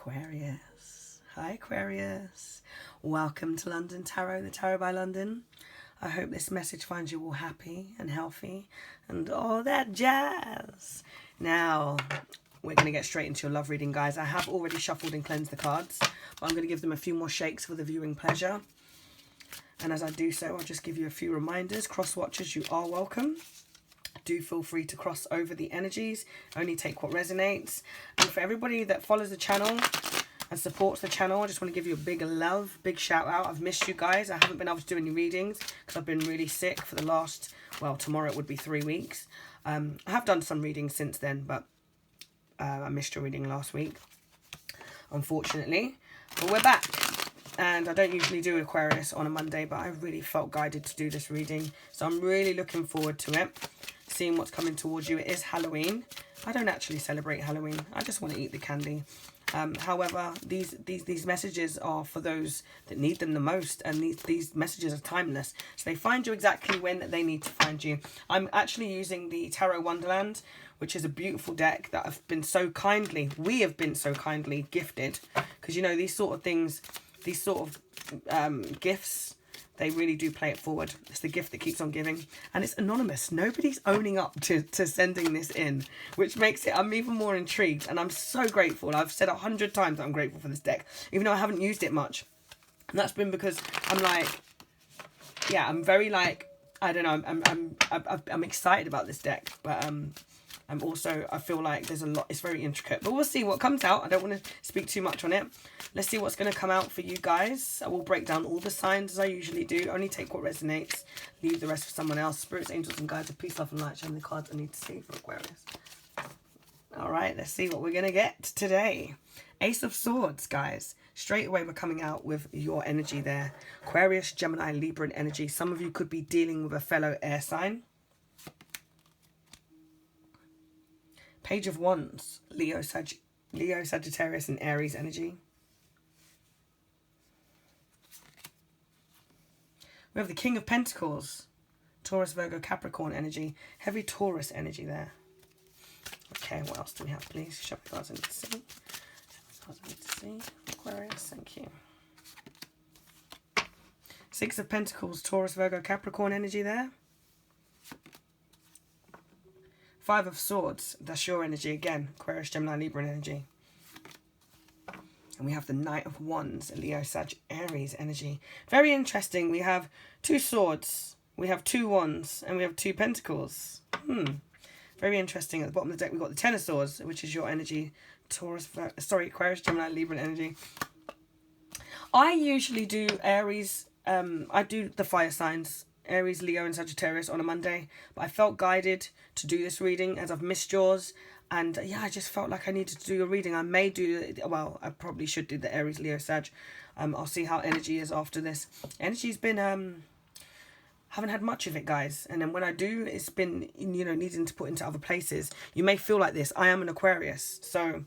Aquarius. Hi Aquarius. Welcome to London Tarot, the Tarot by London. I hope this message finds you all happy and healthy and all that jazz. Now, we're going to get straight into your love reading, guys. I have already shuffled and cleansed the cards, but I'm going to give them a few more shakes for the viewing pleasure. And as I do so, I'll just give you a few reminders. Cross watchers, you are welcome. Do feel free to cross over the energies. Only take what resonates. And for everybody that follows the channel and supports the channel, I just want to give you a big love, big shout out. I've missed you guys. I haven't been able to do any readings because I've been really sick for the last, well, tomorrow it would be 3 weeks. I have done some readings since then, but I missed your reading last week, unfortunately. But we're back. And I don't usually do Aquarius on a Monday, but I really felt guided to do this reading. So I'm really looking forward to it, seeing what's coming towards you. It is Halloween. I don't actually celebrate Halloween. I just want to eat the candy. However, these messages are for those that need them the most, and these messages are timeless. So they find you exactly when they need to find you. I'm actually using the Tarot Wonderland, which is a beautiful deck that we have been so kindly gifted. Because, you know, these sort of things, these sort of gifts, they really do play it forward. It's the gift that keeps on giving. And it's anonymous. Nobody's owning up to sending this in, which makes it, I'm even more intrigued. And I'm so grateful. I've said 100 times that I'm grateful for this deck, even though I haven't used it much. And that's been because I'm like, yeah, I'm very like, I don't know, I'm excited about this deck. But I'm also, I feel like there's a lot, it's very intricate. But we'll see what comes out. I don't want to speak too much on it. Let's see what's going to come out for you guys. I will break down all the signs as I usually do. Only take what resonates. Leave the rest for someone else. Spirits, angels, and guides of peace, love, and light. Show me the cards I need to see for Aquarius. Alright, let's see what we're going to get today. Ace of Swords, guys. Straight away, we're coming out with your energy there. Aquarius, Gemini, Libra, and energy. Some of you could be dealing with a fellow air sign. Page of Wands, Leo, Sagittarius, and Aries energy. We have the King of Pentacles, Taurus, Virgo, Capricorn energy. Heavy Taurus energy there. Okay, what else do we have, please? Show me the cards I need to see. Show me the cards I need to see. Aquarius, thank you. Six of Pentacles, Taurus, Virgo, Capricorn energy there. Five of Swords, that's your energy again. Aquarius, Gemini, Libra energy. And we have the Knight of Wands, Leo, Sag, Aries energy. Very interesting. We have 2 swords, we have 2 wands, and we have 2 pentacles. Very interesting. At the bottom of the deck, we've got the Ten of Swords, which is your energy. Aquarius, Gemini, Libra energy. I usually do Aries. I do the fire signs. Aries, Leo, and Sagittarius on a Monday, but I felt guided to do this reading as I've missed yours, and yeah, I just felt like I needed to do a reading. I may do, well, I probably should do the Aries, Leo, Sag. I'll see how energy is after this. Energy's been, haven't had much of it, guys, and then when I do, it's been, you know, needing to put into other places. You may feel like this. I am an Aquarius, so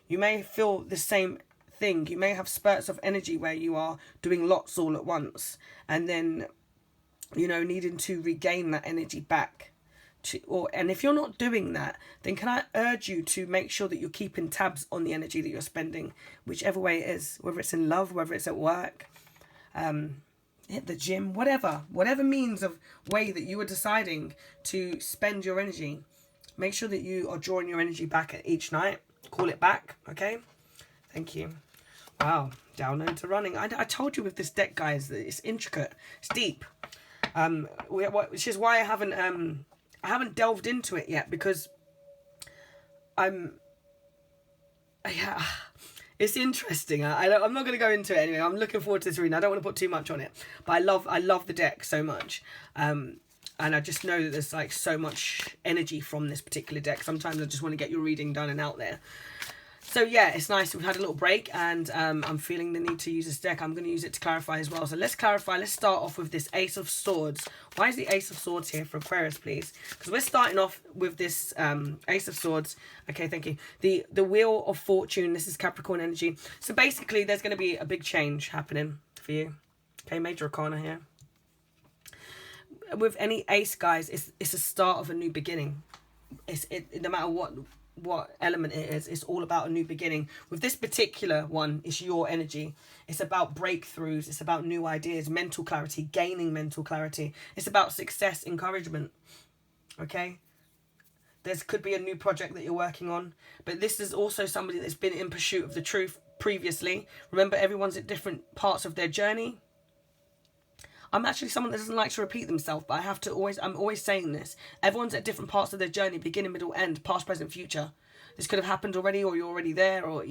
you may feel the same thing. You may have spurts of energy where you are doing lots all at once, and then, you know, needing to regain that energy back. And if you're not doing that, then can I urge you to make sure that you're keeping tabs on the energy that you're spending, whichever way it is, whether it's in love, whether it's at work, at the gym, whatever means of way that you are deciding to spend your energy. Make sure that you are drawing your energy back at each night. Call it back, okay? Thank you. Wow, download to running. I told you with this deck, guys, that it's intricate, it's deep. Which is why I haven't delved into it yet, because yeah, it's interesting. I'm not going to go into it anyway. I'm looking forward to this reading. I don't want to put too much on it, but I love the deck so much, and I just know that there's like so much energy from this particular deck. Sometimes I just want to get your reading done and out there. So yeah, it's nice. We've had a little break, and I'm feeling the need to use this deck. I'm going to use it to clarify as well. So let's clarify. Let's start off with this Ace of Swords. Why is the Ace of Swords here for Aquarius, please? Because we're starting off with this Ace of Swords. Okay, thank you. The Wheel of Fortune. This is Capricorn energy. So basically, there's going to be a big change happening for you. Okay, Major Arcana here. With any ace, guys, it's a start of a new beginning. No matter what element it is. It's all about a new beginning. With this particular one, it's your energy. It's about breakthroughs. It's about new ideas, mental clarity, gaining mental clarity. It's about success, encouragement. Okay? Could be a new project that you're working on. But this is also somebody that's been in pursuit of the truth previously. Remember, everyone's at different parts of their journey. I'm actually someone that doesn't like to repeat themselves, but I'm always saying this. Everyone's at different parts of their journey, beginning, middle, end, past, present, future. This could have happened already, or you're already there, or,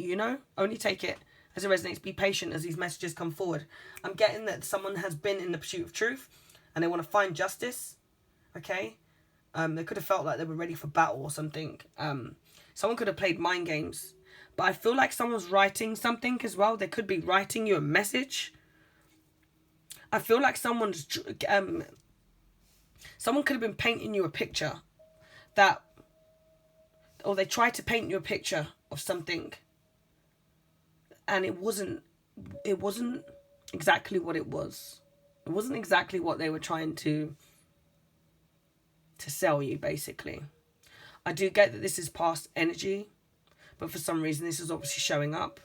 only take it as it resonates. Be patient as these messages come forward. I'm getting that someone has been in the pursuit of truth, and they want to find justice, okay? They could have felt like they were ready for battle or something. Someone could have played mind games, but I feel like someone's writing something as well. They could be writing you a message. I feel like someone could have been painting you a picture or they tried to paint you a picture of something, and it wasn't exactly what it was. It wasn't exactly what they were trying to sell you, basically. I do get that this is past energy, but for some reason this is obviously showing up.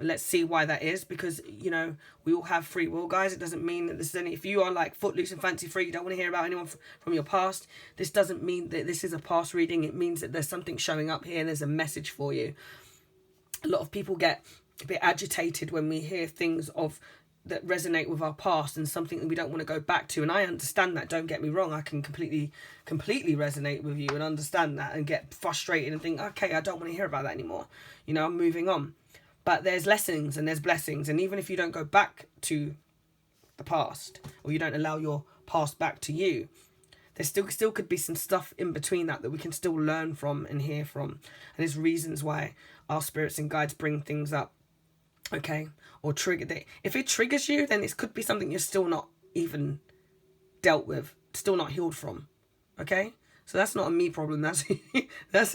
Let's see why that is, because we all have free will, guys. It doesn't mean that this is if you are like footloose and fancy free, you don't want to hear about anyone from your past. This doesn't mean that this is a past reading. It means that there's something showing up here and there's a message for you. A lot of people get a bit agitated when we hear things that resonate with our past and something that we don't want to go back to. And I understand that, don't get me wrong. I can completely resonate with you and understand that and get frustrated and think, okay, I don't want to hear about that anymore. I'm moving on. But there's lessons and there's blessings. And even if you don't go back to the past, or you don't allow your past back to you, there still could be some stuff in between that we can still learn from and hear from. And there's reasons why our spirits and guides bring things up. Okay? Or if it triggers you, then it could be something you're still not even dealt with, still not healed from. Okay? So that's not a me problem, that's a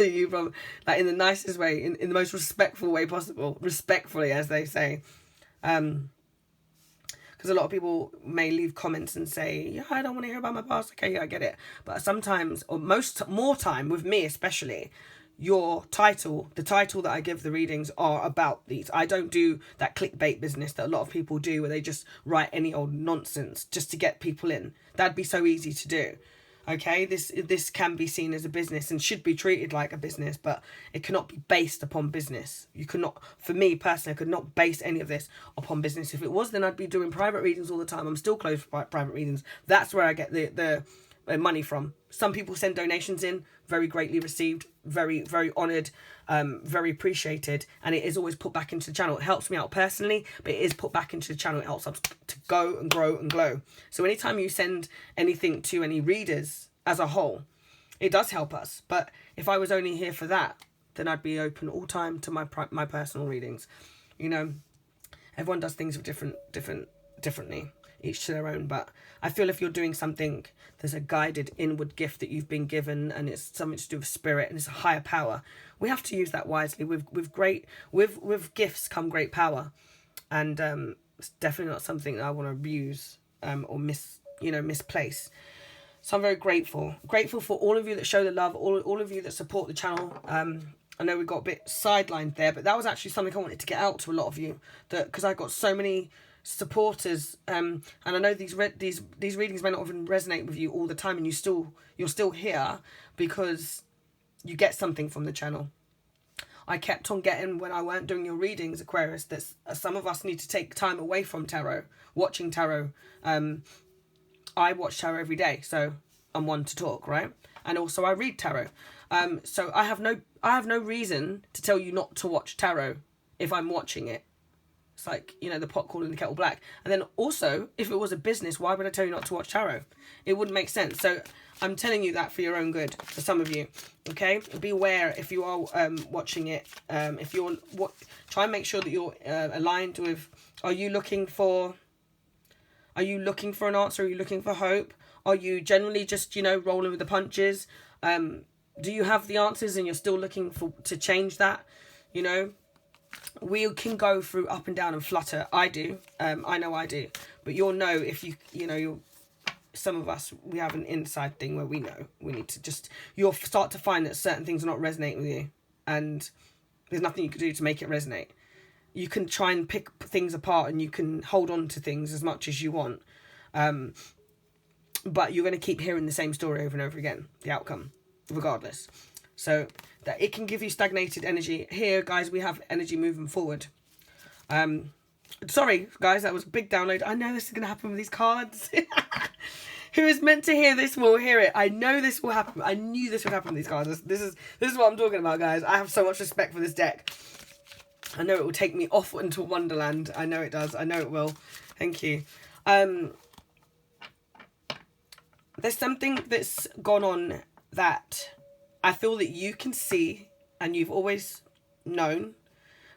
you problem. Like, in the nicest way, in the most respectful way possible. Respectfully, as they say. Because a lot of people may leave comments and say, yeah, I don't want to hear about my past. Okay, yeah, I get it. But sometimes, or more time, with me especially, the title that I give the readings are about these. I don't do that clickbait business that a lot of people do, where they just write any old nonsense just to get people in. That'd be so easy to do. Okay, this can be seen as a business and should be treated like a business, but it cannot be based upon business. You cannot, for me personally, I could not base any of this upon business. If it was, then I'd be doing private readings all the time. I'm still closed for private readings. That's where I get the money from. Some people send donations in, very greatly received, very, very honoured, very appreciated, and it is always put back into the channel. It helps me out personally, but it is put back into the channel. It helps us to go and grow and glow. So anytime you send anything to any readers as a whole, it does help us. But if I was only here for that, then I'd be open all time to my personal readings. Everyone does things differently, each to their own. But I feel if you're doing something, there's a guided inward gift that you've been given, and it's something to do with spirit, and it's a higher power. We have to use that wisely. With gifts come great power, and it's definitely not something that I want to abuse or misplace. So I'm very grateful for all of you that show the love, all of you that support the channel. I know we got a bit sidelined there, but that was actually something I wanted to get out to a lot of you, that because I got so many supporters, and I know these readings may not even resonate with you all the time, and you're still here because you get something from the channel. I kept on getting, when I weren't doing your readings, Aquarius, that some of us need to take time away from tarot, watching tarot. I watch tarot every day, so I'm one to talk, right? And also I read tarot. So I have no reason to tell you not to watch tarot if I'm watching it. It's like, the pot calling the kettle black. And then also, if it was a business, why would I tell you not to watch tarot? It wouldn't make sense. So I'm telling you that for your own good, for some of you. Okay? Be aware if you are watching it. Try and make sure that you're aligned with, are you looking for an answer? Are you looking for hope? Are you generally just, rolling with the punches? Do you have the answers and you're still looking to change that? We can go through up and down and flutter. I do. I know I do. But you'll know if some of us, we have an inside thing where we know we need to just, you'll start to find that certain things are not resonating with you, and there's nothing you can do to make it resonate. You can try and pick things apart, and you can hold on to things as much as you want, but you're going to keep hearing the same story over and over again, the outcome, regardless. So that it can give you stagnated energy. Here, guys, we have energy moving forward. Sorry, guys, that was a big download. I know this is going to happen with these cards. Who is meant to hear this will hear it. I know this will happen. I knew this would happen with these cards. This is what I'm talking about, guys. I have so much respect for this deck. I know it will take me off into Wonderland. I know it does. I know it will. Thank you. There's something that's gone on that I feel that you can see and you've always known,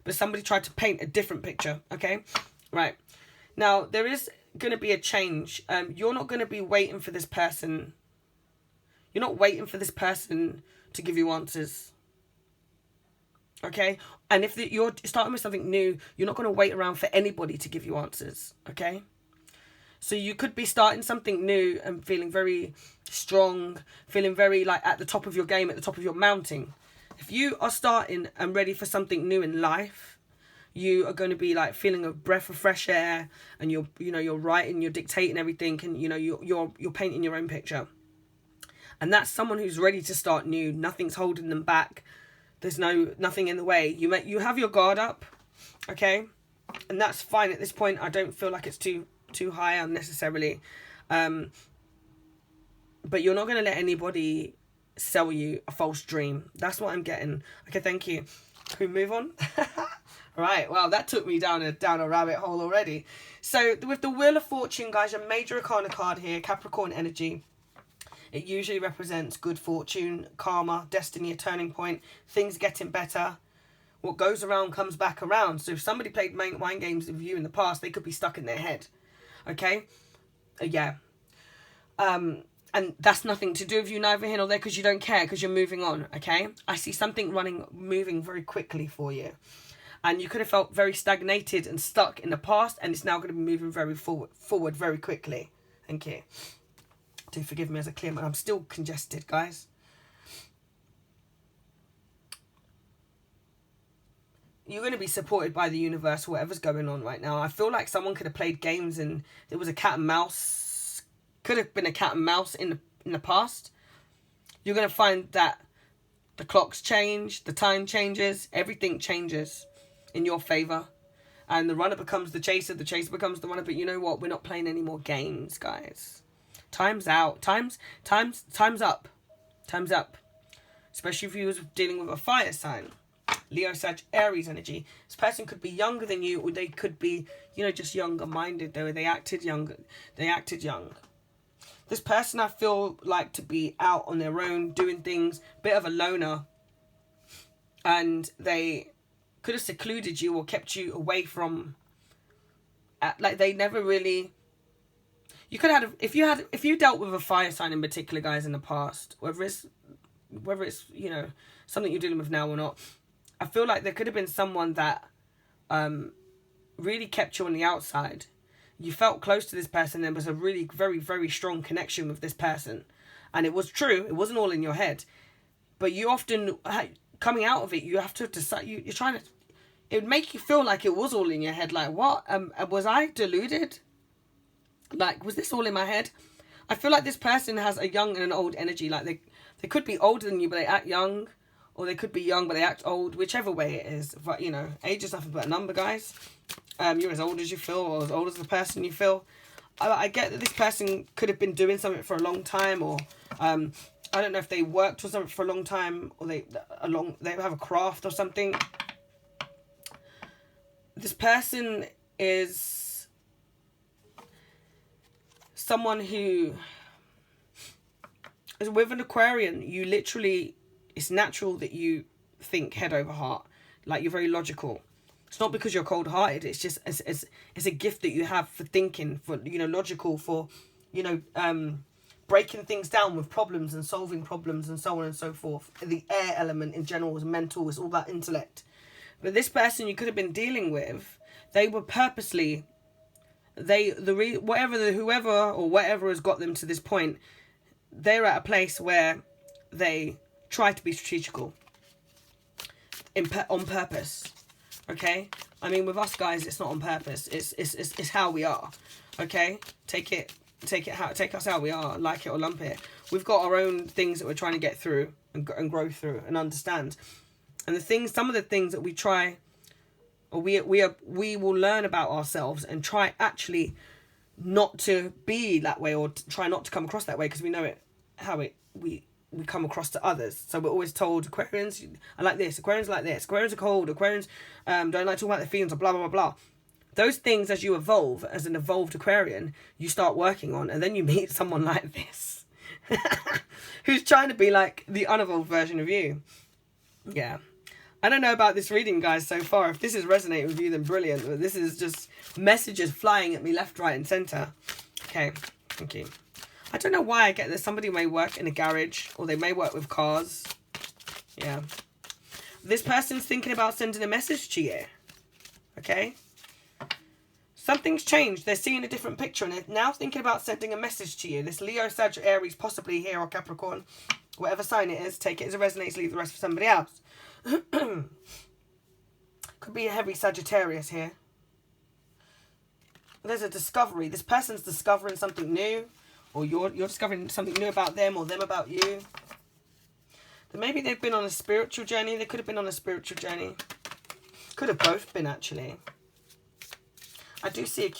but somebody tried to paint a different picture, okay? Right. Now, there is going to be a change. You're not going to be waiting for this person. You're not waiting for this person to give you answers, okay? And if you're starting with something new, you're not going to wait around for anybody to give you answers, okay? So you could be starting something new and feeling very strong, feeling very like at the top of your game, at the top of your mountain. If you are starting and ready for something new in life, you are going to be like feeling a breath of fresh air, and you're writing, you're dictating everything, and you're painting your own picture. And that's someone who's ready to start new. Nothing's holding them back. There's nothing in the way. You have your guard up, okay? And that's fine at this point. I don't feel like it's too high unnecessarily, but you're not going to let anybody sell you a false dream. That's what I'm getting. Okay, thank you. Can we move on? Right, well, that took me down a rabbit hole already. So with the Wheel of Fortune, guys, your major arcana card here, Capricorn energy. It usually represents good fortune, karma, destiny, a turning point, things getting better. What goes around comes back around. So if somebody played mind games with you in the past, they could be stuck in their head. Okay? Yeah. And that's nothing to do with you neither here nor there, because you don't care, because you're moving on. Okay? I see something moving very quickly for you. And you could have felt very stagnated and stuck in the past, and it's now going to be moving very forward very quickly. Thank you. Do forgive me as I clear my... I'm still congested, guys. You're going to be supported by the universe, whatever's going on right now. I feel like someone could have played games and there was a cat and mouse. Could have been a cat and mouse in the past. You're going to find that the clocks change, the time changes, everything changes in your favour. And the runner becomes the chaser becomes the runner. But you know what? We're not playing any more games, guys. Time's out. Time's up. Time's up. Especially if you was dealing with a fire sign. Leo, Sag, Aries energy. This person could be younger than you, or they could be, just younger minded. They acted young. This person, I feel like to be out on their own, doing things, bit of a loner. And they could have secluded you or kept you away from, like they never really... You could have, if you dealt with a fire sign in particular, guys, in the past, whether it's something you're dealing with now or not, I feel like there could have been someone that really kept you on the outside. You felt close to this person. There was a really very, very strong connection with this person. And it was true. It wasn't all in your head. But you often, coming out of it, you have to decide, you're trying to, it would make you feel like it was all in your head. Like, what? Was I deluded? Like, was this all in my head? I feel like this person has a young and an old energy. Like, they could be older than you, but they act young. Or they could be young, but they act old. Whichever way it is. But, age is nothing but a number, guys. You're as old as you feel, or as old as the person you feel. I get that this person could have been doing something for a long time, or I don't know if they worked or something for a long time, or they have a craft or something. This person is someone who is with an Aquarian. You literally, it's natural that you think head over heart, like you're very logical. It's not because you're cold-hearted. It's just it's a gift that you have for thinking, for logical, for breaking things down with problems and solving problems and so on and so forth. The air element in general is mental. It's all that intellect. But this person you could have been dealing with, they were purposely whoever or whatever has got them to this point, they're at a place where they try to be strategical on purpose. Okay, I mean, with us guys, it's not on purpose. It's how we are. Okay, take us how we are, like it or lump it. We've got our own things that we're trying to get through and grow through and understand. And some of the things that we try, or we will learn about ourselves and try actually not to be that way, or try not to come across that way, because we know we come across to others. So we're always told, Aquarians are like this, Aquarians are like this, Aquarians are cold, Aquarians don't like talking about their feelings, or blah, blah, blah, blah. Those things, as you evolve, as an evolved Aquarian, you start working on, and then you meet someone like this, who's trying to be like the unevolved version of you. Yeah. I don't know about this reading, guys, so far. If this is resonating with you, then brilliant. But this is just messages flying at me left, right, and centre. Okay, thank you. I don't know why I get this. Somebody may work in a garage, or they may work with cars. Yeah. This person's thinking about sending a message to you. Okay? Something's changed. They're seeing a different picture, and they're now thinking about sending a message to you. This Leo, Sag, Aries, possibly here, or Capricorn. Whatever sign it is, take it as it resonates, leave the rest for somebody else. Could be a heavy Sagittarius here. There's a discovery. This person's discovering something new, or you're discovering something new about them, or them about you. Then maybe they've been on a spiritual journey. They could have been on a spiritual journey. Could have both been, actually. I do see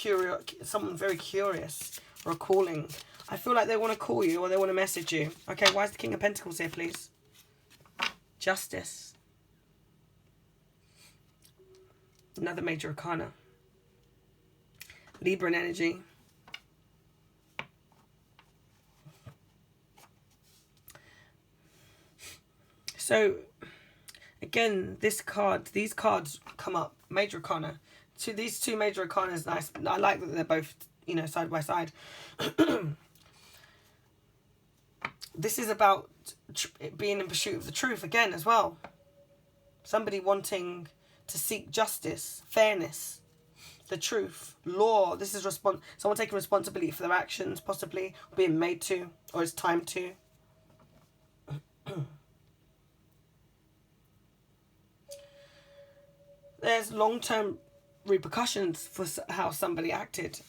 someone very curious, or a calling. I feel like they want to call you, or they want to message you. Okay, why is the King of Pentacles here, please? Justice. Another major arcana. Libra energy. So, again, these cards come up. Major arcana. These two major arcana is nice. I like that they're both, side by side. This is about being in pursuit of the truth again as well. Somebody wanting to seek justice, fairness, the truth, law. This is someone taking responsibility for their actions, possibly being made to, or it's time to. There's long-term repercussions for how somebody acted.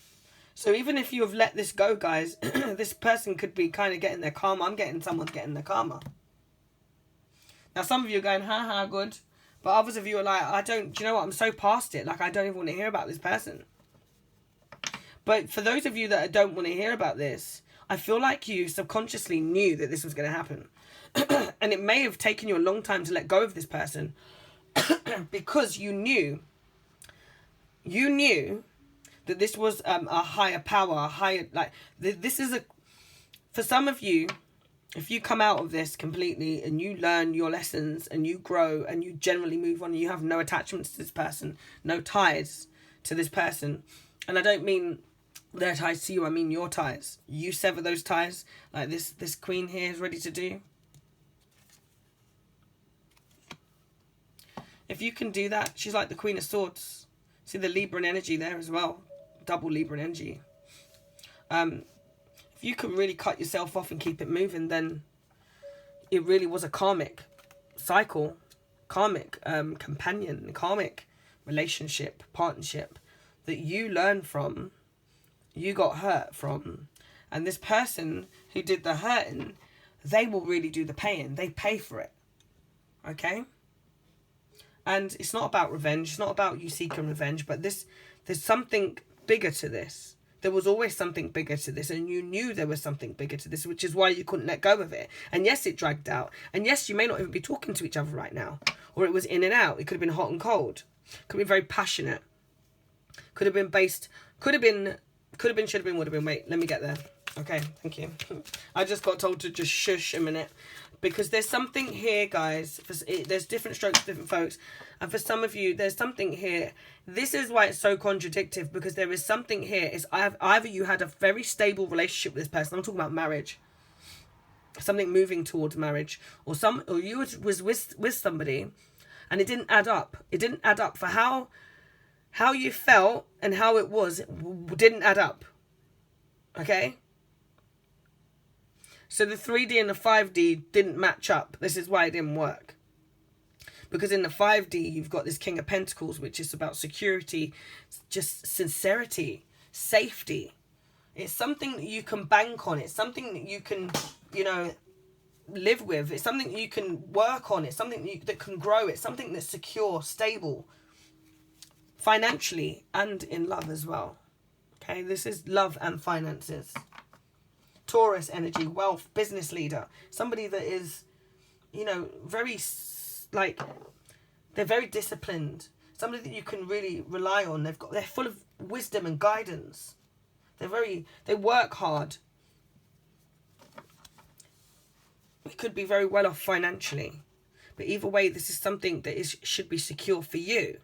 So even if you have let this go, guys, this person could be kind of getting their karma. I'm getting someone's getting their karma. Now, some of you are going, ha, good. But others of you are like, do you know what? I'm so past it. Like, I don't even want to hear about this person. But for those of you that don't want to hear about this, I feel like you subconsciously knew that this was going to happen. And it may have taken you a long time to let go of this person because you knew that this was a higher power, this is for some of you, if you come out of this completely and you learn your lessons and you grow and you generally move on and you have no attachments to this person, no ties to this person, and I don't mean their ties to you, I mean your ties. You sever those ties like this queen here is ready to do. If you can do that, she's like the Queen of Swords. See the Libra energy there as well. Double Libra energy. If you can really cut yourself off and keep it moving, then it really was a karmic cycle, karmic companion, karmic relationship, partnership that you learned from, you got hurt from. And this person who did the hurting, they will really do the paying. They pay for it. Okay? And it's not about revenge. It's not about you seeking revenge. But there's something bigger to this. There was always something bigger to this. And you knew there was something bigger to this, which is why you couldn't let go of it. And yes, it dragged out. And yes, you may not even be talking to each other right now. Or it was in and out. It could have been hot and cold. Could have been very passionate. Could have been based. Should have been, would have been. Wait, let me get there. Okay, thank you. I just got told to just shush a minute. Because there's something here, guys. There's different strokes for different folks. And for some of you, there's something here. This is why it's so contradictive. Because there is something here. It's either you had a very stable relationship with this person. I'm talking about marriage. Something moving towards marriage. Or you was with somebody. And it didn't add up. It didn't add up for how how you felt and how it was didn't add up. Okay? So the 3D and the 5D didn't match up. This is why it didn't work. Because in the 5D, you've got this King of Pentacles, which is about security, just sincerity, safety. It's something that you can bank on. It's something that you can, you know, live with. It's something that you can work on. It's something that can grow. It's something that's secure, stable, financially and in love as well. Okay, this is love and finances. Taurus energy, wealth, business leader. Somebody that is, you know, very, like, they're very disciplined. Somebody that you can really rely on. They're full of wisdom and guidance. They work hard. It could be very well off financially. But either way, this is something that should be secure for you.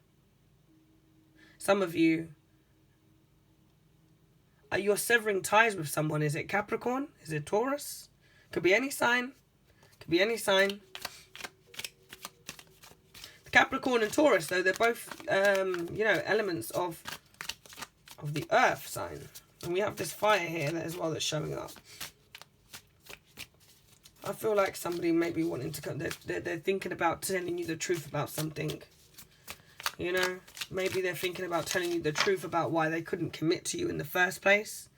Some of you, you're severing ties with someone. Is it Capricorn? Is it Taurus? Could be any sign. Could be any sign. The Capricorn and Taurus, though, they're both, you know, elements of the earth sign. And we have this fire here as well that's showing up. I feel like somebody may be wanting to, they're thinking about telling you the truth about something. You know, maybe they're thinking about telling you the truth about why they couldn't commit to you in the first place.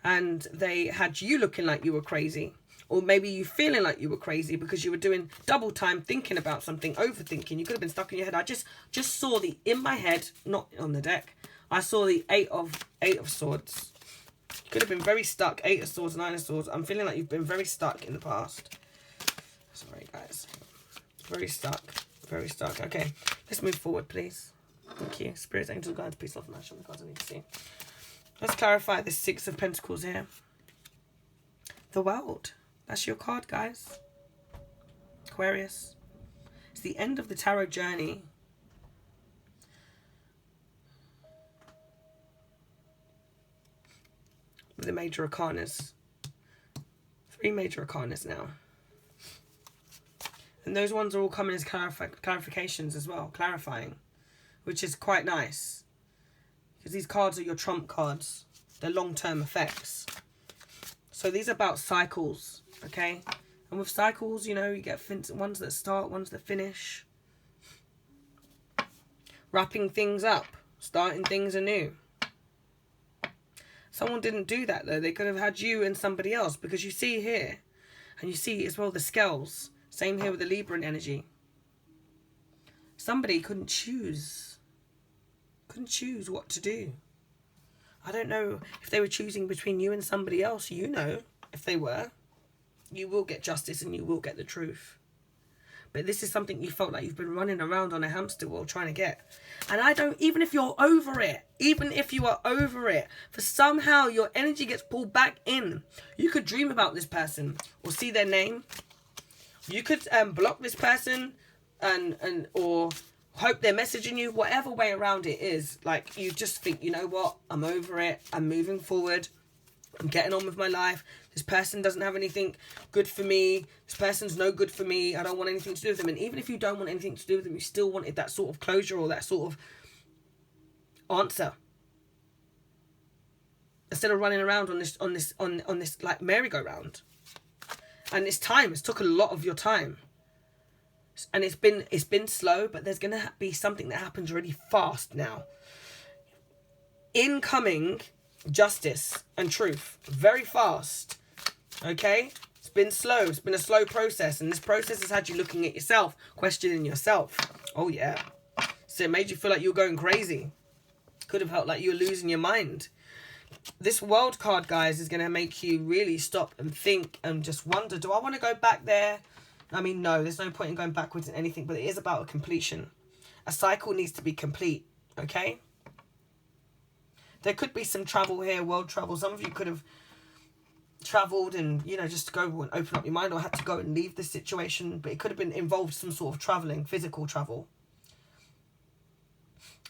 And they had you looking like you were crazy. Or maybe you feeling like you were crazy because you were doing double time thinking about something, overthinking. You could have been stuck in your head. I just saw in my head, not on the deck, I saw the Eight of Swords. You could have been very stuck. 8 of Swords, 9 of Swords. I'm feeling like you've been very stuck in the past. Sorry, guys. Very stuck. Very stuck. Okay, let's move forward, please. Thank you. Spirits, angels, guides, peace, love, and action. The cards I need to see. Let's clarify the 6 of Pentacles here. The World. That's your card, guys. Aquarius. It's the end of the tarot journey. With the major arcanas. 3 major arcanas now. And those ones are all coming as clarifications as well. Clarifying. Which is quite nice. Because these cards are your trump cards. They're long-term effects. So these are about cycles. Okay? And with cycles, you know, you get ones that start, ones that finish. Wrapping things up. Starting things anew. Someone didn't do that, though. They could have had you and somebody else. Because you see here. And you see as well the scales. Same here with the Libra energy. Somebody couldn't choose. Couldn't choose what to do. I don't know if they were choosing between you and somebody else. You know, if they were. You will get justice and you will get the truth. But this is something you felt like you've been running around on a hamster wheel trying to get. And I don't, even if you're over it, even if you are over it, for somehow your energy gets pulled back in. You could dream about this person or see their name. You could block this person or hope they're messaging you, whatever way around it is. Like, you just think, you know what, I'm over it, I'm moving forward, I'm getting on with my life. This person doesn't have anything good for me. This person's no good for me. I don't want anything to do with them. And even if you don't want anything to do with them, you still wanted that sort of closure or that sort of answer. Instead of running around on this like merry-go-round. And it's time. It's took a lot of your time. And it's been slow, but there's going to be something that happens really fast now. Incoming justice and truth. Very fast. Okay? It's been slow. It's been a slow process. And this process has had you looking at yourself, questioning yourself. Oh, yeah. So it made you feel like you were going crazy. Could have felt like you were losing your mind. This World card, guys, is going to make you really stop and think and just wonder, do I want to go back there? I mean, no, there's no point in going backwards in anything, but it is about a completion. A cycle needs to be complete, okay? There could be some travel here, world travel. Some of you could have travelled and, you know, just to go and open up your mind, or had to go and leave this situation, but it could have been involved some sort of travelling, physical travel.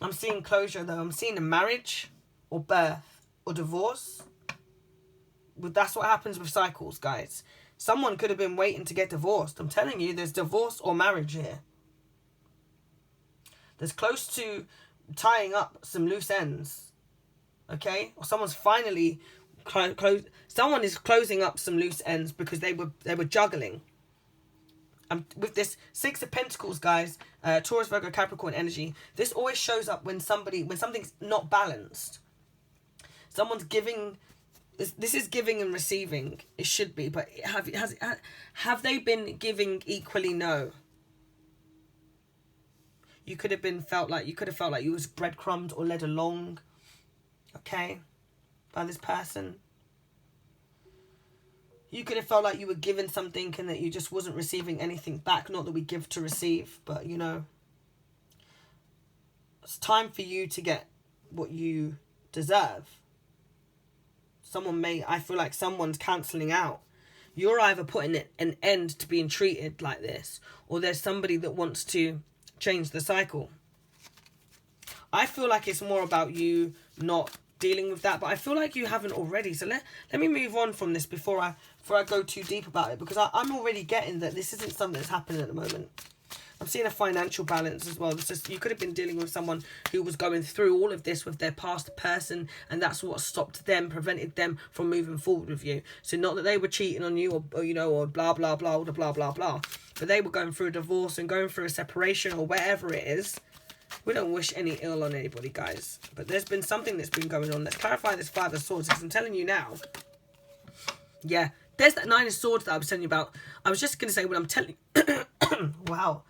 I'm seeing closure, though. I'm seeing a marriage or birth. Or divorce. But that's what happens with cycles, guys. Someone could have been waiting to get divorced. I'm telling you, there's divorce or marriage here. There's close to tying up some loose ends, okay? Or someone's finally someone is closing up some loose ends because they were juggling. With this Six of Pentacles, guys, Taurus, Virgo, Capricorn energy, this always shows up when something's not balanced. Someone's giving. This is giving and receiving. It should be, but have they been giving equally? No. You could have felt like you was breadcrumbed or led along, okay, by this person. You could have felt like you were given something and that you just wasn't receiving anything back. Not that we give to receive, but you know, it's time for you to get what you deserve. I feel like someone's cancelling out. You're either putting an end to being treated like this, or there's somebody that wants to change the cycle. I feel like it's more about you not dealing with that, but I feel like you haven't already. So let me move on from this before I go too deep about it, because I'm already getting that this isn't something that's happening at the moment. I'm seeing a financial balance as well. You could have been dealing with someone who was going through all of this with their past person, and that's what stopped them, prevented them from moving forward with you. So not that they were cheating on you or you know, or blah, blah, blah, or blah, blah, blah. But they were going through a divorce and going through a separation or whatever it is. We don't wish any ill on anybody, guys. But there's been something that's been going on. Let's clarify this Five of Swords, because I'm telling you now. Yeah, there's that Nine of Swords that I was telling you about. I was just going to say when I'm telling you. Wow.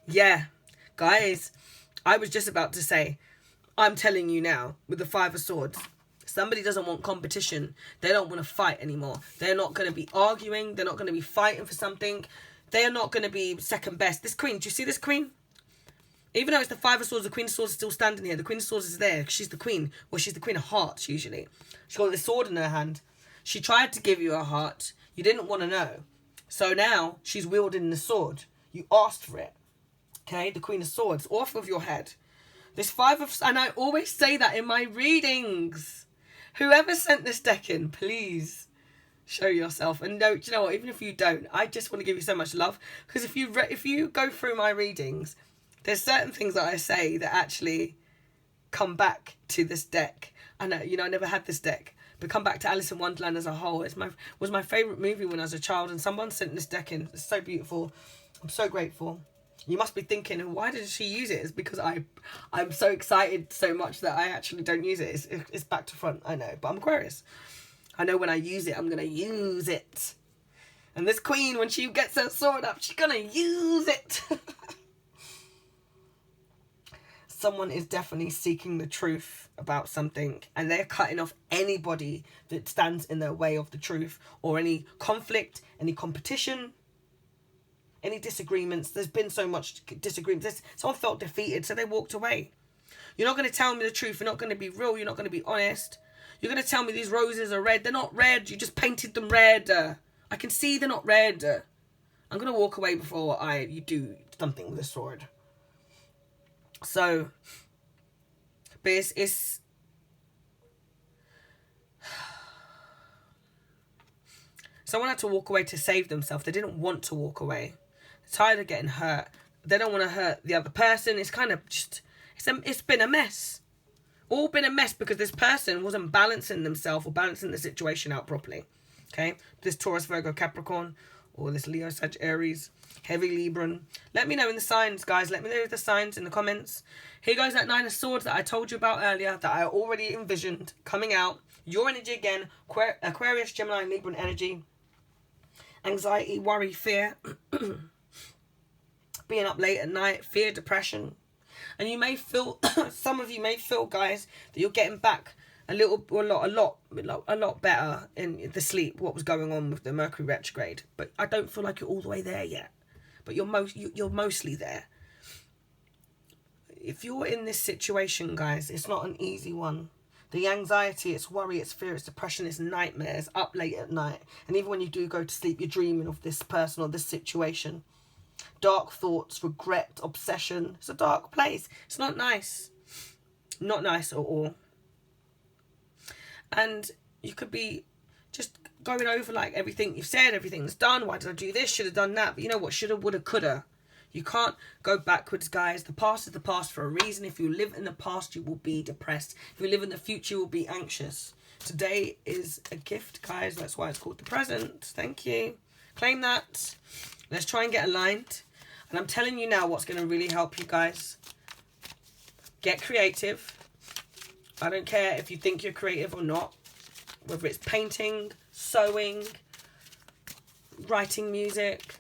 Yeah, guys, I was just about to say, I'm telling you now, with the Five of Swords, somebody doesn't want competition. They don't want to fight anymore. They're not going to be arguing. They're not going to be fighting for something. They're not going to be second best. This queen, do you see this queen? Even though it's the Five of Swords, the Queen of Swords is still standing here. The Queen of Swords is there. She's the queen. Well, she's the Queen of Hearts, usually. She's got this sword in her hand. She tried to give you a heart. You didn't want to know. So now she's wielding the sword. You asked for it. Okay, the Queen of Swords, off of your head. This Five of... And I always say that in my readings. Whoever sent this deck in, please show yourself. And no, do you know what? Even if you don't, I just want to give you so much love. Because if you go through my readings, there's certain things that I say that actually come back to this deck. I know, you know, I never had this deck. But come back to Alice in Wonderland as a whole. Was my favourite movie when I was a child. And someone sent this deck in. It's so beautiful. I'm so grateful. You must be thinking, why did she use it? It's because I'm so excited so much that I actually don't use it. It's back to front, I know. But I'm Aquarius. I know when I use it, I'm going to use it. And this queen, when she gets her sword up, she's going to use it. Someone is definitely seeking the truth about something. And they're cutting off anybody that stands in their way of the truth. Or any conflict, any competition. Any disagreements. There's been so much disagreements. Someone felt defeated, so they walked away. You're not going to tell me the truth. You're not going to be real. You're not going to be honest. You're going to tell me these roses are red. They're not red. You just painted them red. I can see they're not red. I'm going to walk away before you do something with a sword. So, but it's someone had to walk away to save themselves. They didn't want to walk away. Tired of getting hurt. They don't want to hurt the other person. It's kind of just, it's been a mess. All been a mess because this person wasn't balancing themselves or balancing the situation out properly. Okay? This Taurus, Virgo, Capricorn, or this Leo, Sagittarius, heavy Libran. Let me know in the signs, guys. Let me know the signs in the comments. Here goes that Nine of Swords that I told you about earlier, that I already envisioned coming out. Your energy again. Aquarius, Gemini, Libran energy. Anxiety, worry, fear. Being up late at night, fear, depression. And you may feel, some of you may feel, guys, that you're getting back a lot better in the sleep, what was going on with the Mercury retrograde. But I don't feel like you're all the way there yet. But you're mostly there. If you're in this situation, guys, it's not an easy one. The anxiety, it's worry, it's fear, it's depression, it's nightmares, up late at night. And even when you do go to sleep, you're dreaming of this person or this situation. Dark thoughts, regret, obsession. It's a dark place. It's not nice. Not nice at all. And you could be just going over like everything you've said, everything's done. Why did I do this? Should have done that. But you know what? Shoulda, woulda, coulda. You can't go backwards, guys. The past is the past for a reason. If you live in the past, you will be depressed. If you live in the future, you will be anxious. Today is a gift, guys. That's why it's called the present. Thank you. Claim that. Let's try and get aligned. And I'm telling you now what's going to really help you guys. Get creative. I don't care if you think you're creative or not. Whether it's painting, sewing, writing music,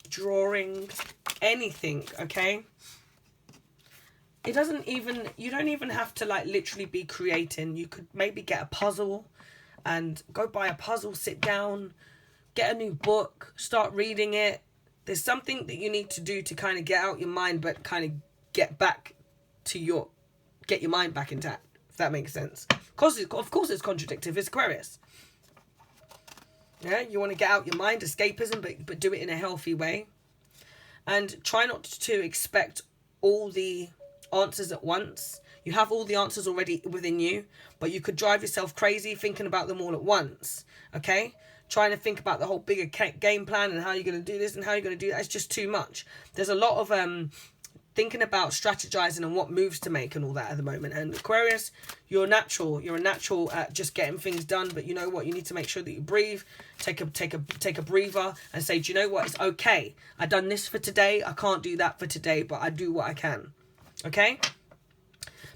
drawing, anything, okay? It doesn't even, you don't even have to like literally be creating. You could maybe get a puzzle and go buy a puzzle, sit down, get a new book, start reading it. There's something that you need to do to kind of get out your mind, but kind of get back to your, get your mind back intact, if that makes sense. Of course it's contradictive, it's Aquarius. Yeah, you want to get out your mind, escapism, but do it in a healthy way. And try not to expect all the answers at once. You have all the answers already within you, but you could drive yourself crazy thinking about them all at once, okay? Trying to think about the whole bigger game plan and how you're going to do this and how you're going to do that. It's just too much. There's a lot of thinking about strategizing and what moves to make and all that at the moment. And Aquarius, you're natural. You're a natural at just getting things done. But you know what? You need to make sure that you breathe, take a breather, and say, do you know what? It's okay. I've done this for today. I can't do that for today, but I do what I can. Okay?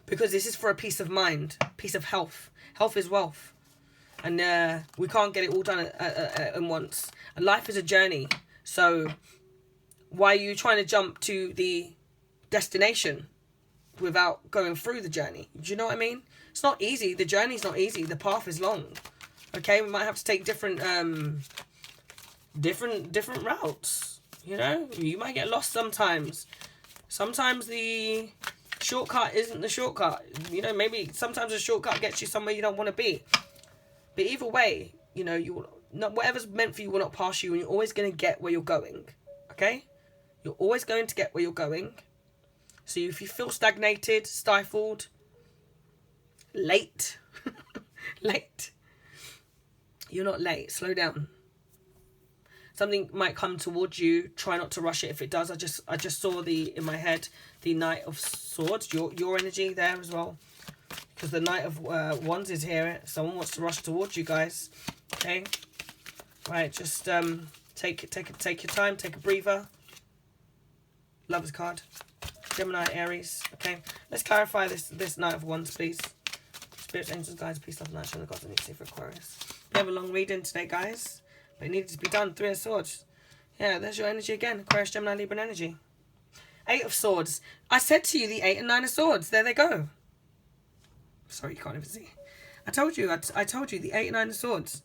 Because this is for a peace of mind, peace of health. Health is wealth. And we can't get it all done at once. And life is a journey. So why are you trying to jump to the destination without going through the journey? Do you know what I mean? It's not easy. The journey's not easy. The path is long. Okay, we might have to take different routes. You know, you might get lost sometimes. Sometimes the shortcut isn't the shortcut. You know, maybe sometimes a shortcut gets you somewhere you don't want to be. But either way, you know, you will not, whatever's meant for you will not pass you, and you're always going to get where you're going. Okay? You're always going to get where you're going. So if you feel stagnated, stifled, late, you're not late. Slow down. Something might come towards you. Try not to rush it. If it does, I just saw in my head the Knight of Swords, your energy there as well. Because the Knight of Wands is here. Someone wants to rush towards you guys. Okay? Right, just take your time, take a breather. Lover's card. Gemini, Aries. Okay, let's clarify this Knight of Wands, please. Spirits, angels, guides, peace, love, light, and the gods, I need to say for Aquarius. We have a long reading today, guys, but it needed to be done. 3 of Swords. Yeah, there's your energy again. Aquarius, Gemini, Libra energy. 8 of Swords. I said to you the 8 and 9 of Swords. There they go. Sorry, you can't even see. I told you the 8 and 9 of Swords.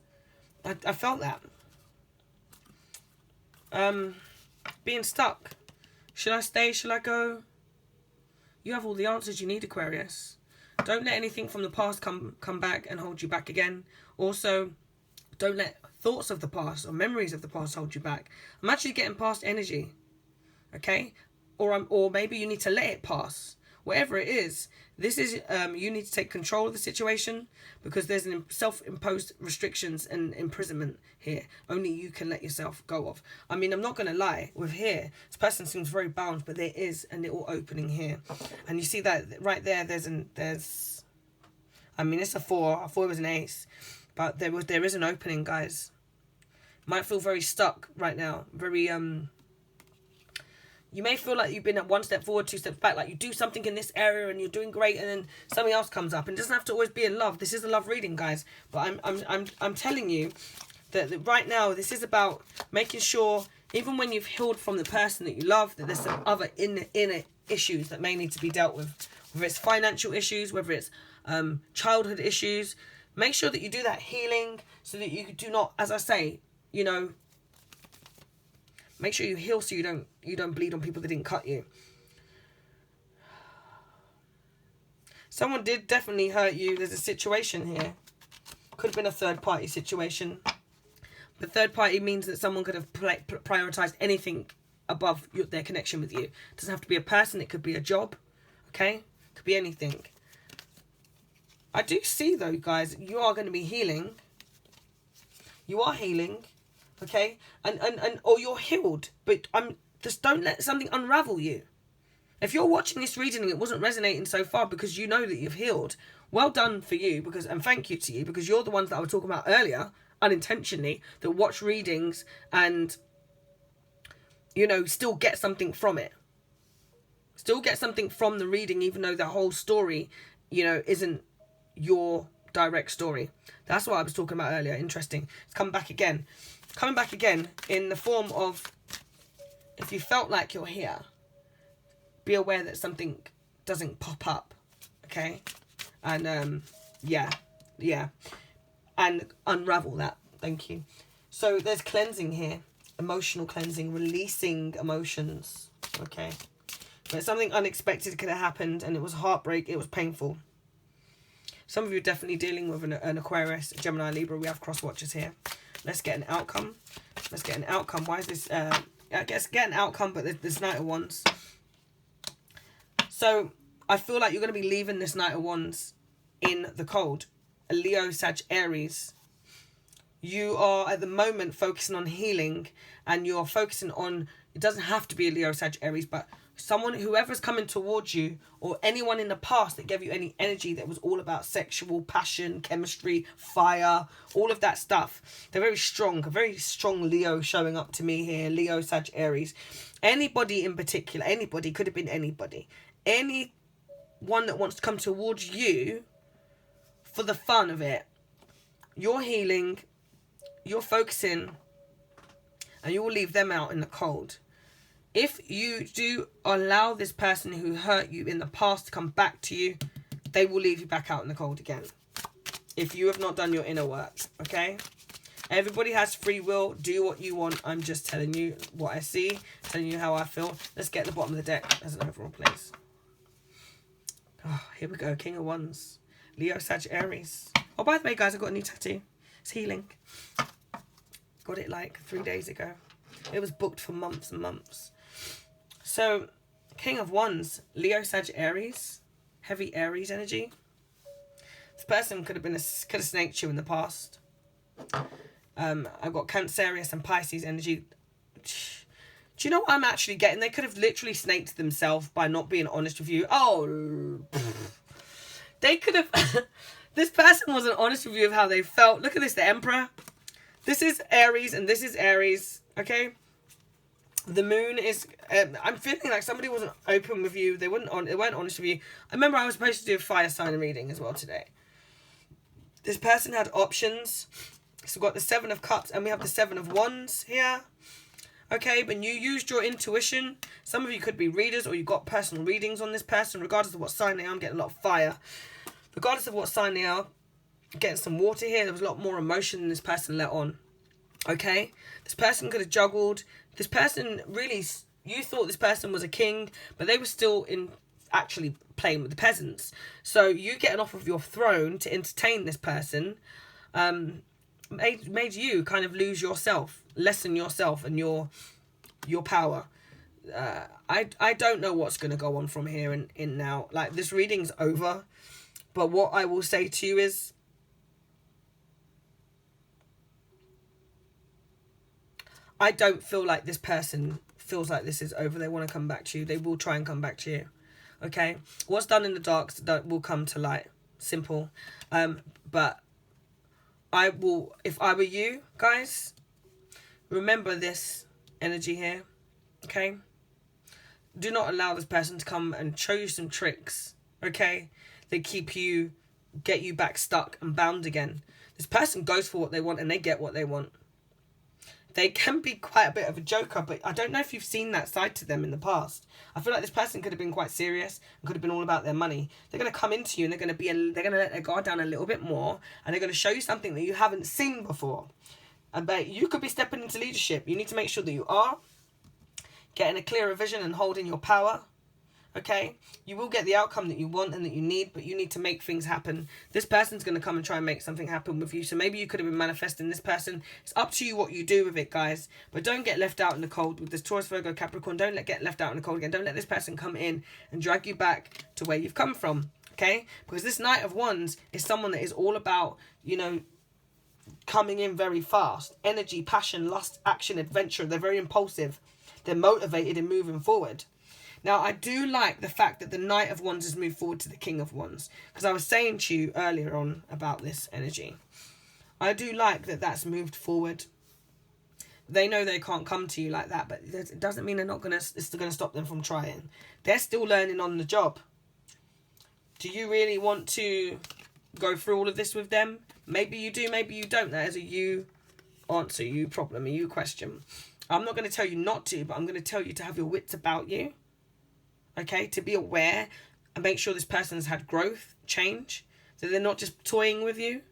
I felt that. Being stuck. Should I stay? Should I go? You have all the answers you need, Aquarius. Don't let anything from the past come back and hold you back again. Also, don't let thoughts of the past or memories of the past hold you back. I'm actually getting past energy. Okay? Or maybe you need to let it pass. Whatever it is, this is you need to take control of the situation, because there's an self-imposed restrictions and imprisonment here. Only you can let yourself go of. I mean, I'm not going to lie. With here, this person seems very bound, but there is a little opening here, and you see that right there. There's. I mean, it's a 4. I thought it was an ace, but there is an opening, guys. Might feel very stuck right now. Very You may feel like you've been at 1 step forward, 2 steps back, like you do something in this area and you're doing great, and then something else comes up. And it doesn't have to always be in love. This is a love reading, guys. But I'm telling you that right now this is about making sure, even when you've healed from the person that you love, that there's some other inner issues that may need to be dealt with. Whether it's financial issues, whether it's childhood issues. Make sure that you do that healing so that you do not, as I say, you know, make sure you heal so you don't bleed on people that didn't cut you. Someone did definitely hurt you. There's a situation here. Could have been a third party situation. But third party means that someone could have prioritized anything above their connection with you. It doesn't have to be a person. It could be a job. Okay? It could be anything. I do see, though, guys, you are going to be healing. You are healing. Okay? And or you're healed. But Just don't let something unravel you. If you're watching this reading and it wasn't resonating so far because you know that you've healed, well done for you, and thank you to you, because you're the ones that I was talking about earlier, unintentionally, that watch readings and, you know, still get something from it. Still get something from the reading, even though the whole story, you know, isn't your direct story. That's what I was talking about earlier. Interesting. It's coming back again. Coming back again in the form of, if you felt like you're here, be aware that something doesn't pop up, okay? And yeah, and unravel that. Thank you. So there's cleansing here, emotional cleansing, releasing emotions, okay? But something unexpected could have happened, and it was heartbreak. It was painful. Some of you are definitely dealing with an Aquarius, Gemini, Libra. We have cross watchers here. Let's get an outcome. Let's get an outcome. Why is this? I guess get an outcome, but there's Knight of Wands. So I feel like you're going to be leaving this Knight of Wands in the cold. A Leo, Sag, Aries. You are at the moment focusing on healing, and you're focusing on, it doesn't have to be a Leo, Sag, Aries, but someone, whoever's coming towards you, or anyone in the past that gave you any energy that was all about sexual passion, chemistry, fire, all of that stuff. They're very strong, a very strong Leo showing up to me here. Leo, Sag, Aries. Anybody in particular, anybody, could have been anybody. Anyone that wants to come towards you for the fun of it. You're healing, you're focusing, and you will leave them out in the cold. If you do allow this person who hurt you in the past to come back to you, they will leave you back out in the cold again. If you have not done your inner work, okay? Everybody has free will. Do what you want. I'm just telling you what I see, telling you how I feel. Let's get to the bottom of the deck as an overall place. Oh, here we go. King of Wands. Leo, Sag, Aries. Oh, by the way, guys, I got a new tattoo. It's healing. Got it like 3 days ago. It was booked for months and months. So, King of Wands. Leo, Sag, Aries. Heavy Aries energy. This person could have snaked you in the past. I've got Cancerius and Pisces energy. Do you know what I'm actually getting? They could have literally snaked themselves by not being honest with you. Oh, they could have... This person wasn't honest with you of how they felt. Look at this, the Emperor. This is Aries and this is Aries, okay? The Moon is... I'm feeling like somebody wasn't open with you. They weren't honest with you. I remember I was supposed to do a fire sign reading as well today. This person had options. So we've got the Seven of Cups and we have the Seven of Wands here. Okay, but you used your intuition. Some of you could be readers or you got personal readings on this person. Regardless of what sign they are, I'm getting a lot of fire. Regardless of what sign they are, getting some water here. There was a lot more emotion than this person let on. Okay, this person could have juggled. This person really, you thought this person was a king, but they were still actually playing with the peasants. So you getting off of your throne to entertain this person made you kind of lose yourself, lessen yourself and your power. I don't know what's going to go on from here in now. Like, this reading's over, but what I will say to you is, I don't feel like this person feels like this is over. They want to come back to you. They will try and come back to you. Okay? What's done in the dark will come to light. Simple. But I will, if I were you, guys, remember this energy here. Okay? Do not allow this person to come and show you some tricks. Okay? They get you back stuck and bound again. This person goes for what they want and they get what they want. They can be quite a bit of a joker, but I don't know if you've seen that side to them in the past. I feel like this person could have been quite serious and could have been all about their money. They're going to come into you and they're going to let their guard down a little bit more, and they're going to show you something that you haven't seen before. But you could be stepping into leadership. You need to make sure that you are getting a clearer vision and holding your power. Okay, you will get the outcome that you want and that you need, but you need to make things happen. This person's going to come and try and make something happen with you. So maybe you could have been manifesting this person. It's up to you what you do with it, guys. But don't get left out in the cold with this Taurus, Virgo, Capricorn. Don't get left out in the cold again. Don't let this person come in and drag you back to where you've come from. Okay, because this Knight of Wands is someone that is all about, you know, coming in very fast. Energy, passion, lust, action, adventure. They're very impulsive. They're motivated in moving forward. Now, I do like the fact that the Knight of Wands has moved forward to the King of Wands. Because I was saying to you earlier on about this energy. I do like that that's moved forward. They know they can't come to you like that. But it doesn't mean it's still going to stop them from trying. They're still learning on the job. Do you really want to go through all of this with them? Maybe you do, maybe you don't. That is a you answer, you problem, a you question. I'm not going to tell you not to, but I'm going to tell you to have your wits about you. Okay, to be aware and make sure this person's had growth, change, so they're not just toying with you.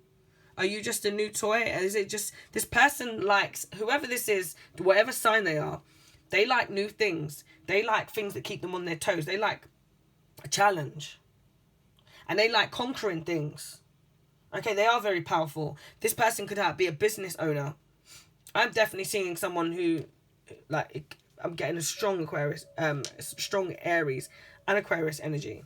Are you just a new toy? Is it just this person likes, whoever this is, whatever sign they are, they like new things. They like things that keep them on their toes. They like a challenge. And they like conquering things. Okay, they are very powerful. This person could be a business owner. I'm definitely seeing someone who, like, I'm getting a strong Aquarius, strong Aries and Aquarius energy.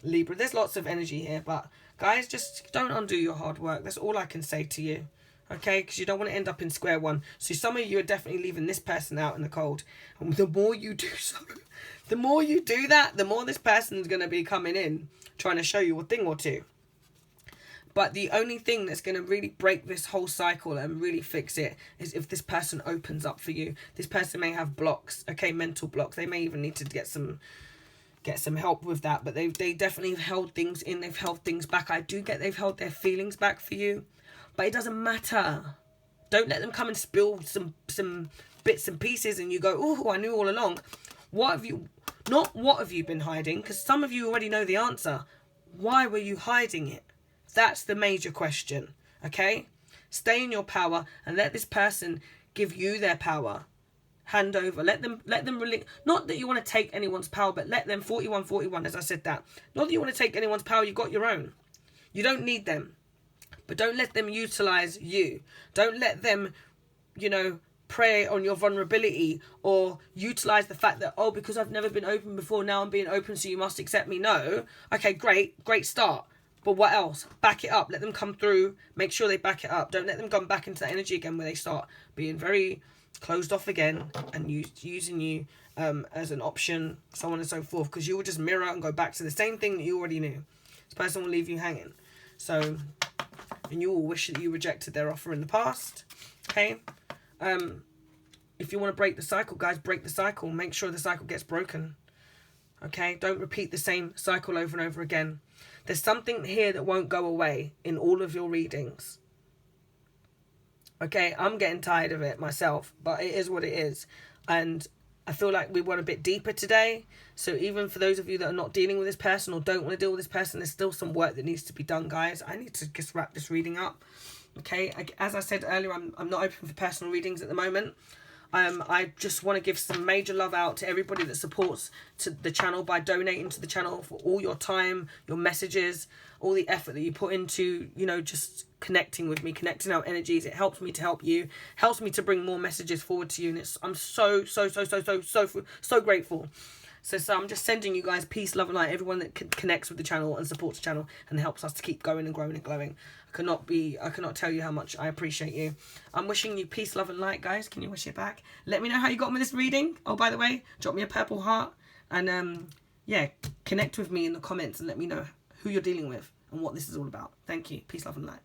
Libra, there's lots of energy here, but guys, just don't undo your hard work. That's all I can say to you. Okay, because you don't want to end up in square one. So some of you are definitely leaving this person out in the cold. And the more you do so, the more you do that, the more this person's going to be coming in, trying to show you a thing or two. But the only thing that's going to really break this whole cycle and really fix it is if this person opens up for you. This person may have blocks, okay, mental blocks. They may even need to get some help with that. But they definitely have held things in. They've held things back. I do get they've held their feelings back for you. But it doesn't matter. Don't let them come and spill some bits and pieces and you go, oh, I knew all along. What have you been hiding? Because some of you already know the answer. Why were you hiding it? That's the major question, okay? Stay in your power and let this person give you their power. Hand over. Let them really, not that you want to take anyone's power, but let them, 41, as I said that. Not that you want to take anyone's power, you've got your own. You don't need them. But don't let them utilize you. Don't let them, prey on your vulnerability or utilize the fact that, oh, because I've never been open before, now I'm being open, so you must accept me. No. Okay, great start. But what else? Back it up. Let them come through. Make sure they back it up. Don't let them come back into that energy again where they start being very closed off again and using you as an option, so on and so forth. Because you will just mirror and go back to the same thing that you already knew. This person will leave you hanging. So, and you will wish that you rejected their offer in the past. Okay? If you want to break the cycle, guys, break the cycle. Make sure the cycle gets broken. Okay? Don't repeat the same cycle over and over again. There's something here that won't go away in all of your readings. Okay, I'm getting tired of it myself, but it is what it is. And I feel like we went a bit deeper today. So even for those of you that are not dealing with this person or don't want to deal with this person, there's still some work that needs to be done, guys. I need to just wrap this reading up. Okay, as I said earlier, I'm not open for personal readings at the moment. I just want to give some major love out to everybody that supports to the channel by donating to the channel for all your time, your messages, all the effort that you put into, just connecting with me, connecting our energies. It helps me to help you, helps me to bring more messages forward to you. And I'm so grateful. So I'm just sending you guys peace, love and light. Everyone that connects with the channel and supports the channel and helps us to keep going and growing and glowing. I cannot tell you how much I appreciate you. I'm wishing you peace, love and light, guys. Can you wish it back? Let me know how you got on with this reading. Oh, by the way, drop me a purple heart. And yeah, connect with me in the comments and let me know who you're dealing with and what this is all about. Thank you. Peace, love and light.